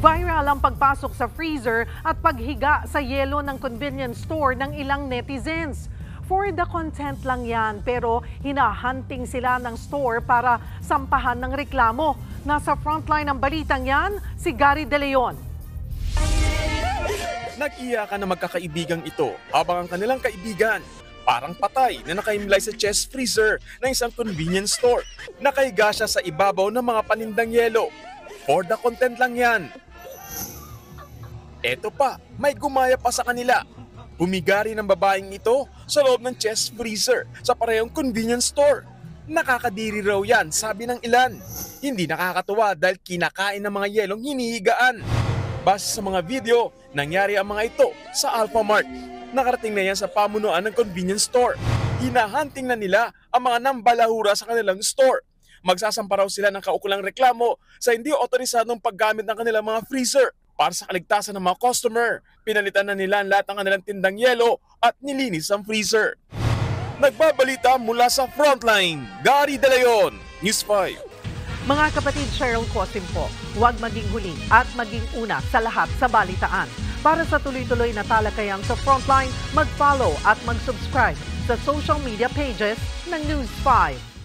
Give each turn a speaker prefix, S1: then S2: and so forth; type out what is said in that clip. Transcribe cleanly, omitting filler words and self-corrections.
S1: Viral ang pagpasok sa freezer at paghiga sa yelo ng convenience store ng ilang netizens. For the content lang yan, pero hinahunting sila ng store para sampahan ng reklamo. Nasa frontline ng balitang yan, si Gary De Leon.
S2: Nag-iyakan na magkakaibigang ito habang ang kanilang kaibigan parang patay na nakaimlay sa chest freezer ng isang convenience store. Nakahiga siya sa ibabaw ng mga panindang yelo. For the content lang yan. Eto pa, may gumaya pa sa kanila. Humigari ng babaeng ito sa loob ng chest freezer sa parehong convenience store. Nakakadiri raw yan, sabi ng ilan. Hindi nakakatuwa dahil kinakain ng mga yelong hinihigaan. Base sa mga video, nangyari ang mga ito sa Alphamart. Nakarating na yan sa pamunuan ng convenience store. Hinahunting na nila ang mga nambalahura sa kanilang store. Magsasampa raw sila ng kaukulang reklamo sa hindi otorisadong paggamit ng kanilang mga freezer. Para sa kaligtasan ng mga customer, pinalitan na nila ang lahat ng kanilang tindang yelo at nilinis ang freezer. Nagbabalita mula sa Frontline, Gary De Leon, News 5.
S1: Mga kapatid, Cheryl Cosim po, huwag maging huli at maging una sa lahat sa balitaan. Para sa tuloy-tuloy na talakayan sa Frontline, mag-follow at mag-subscribe sa social media pages ng News 5.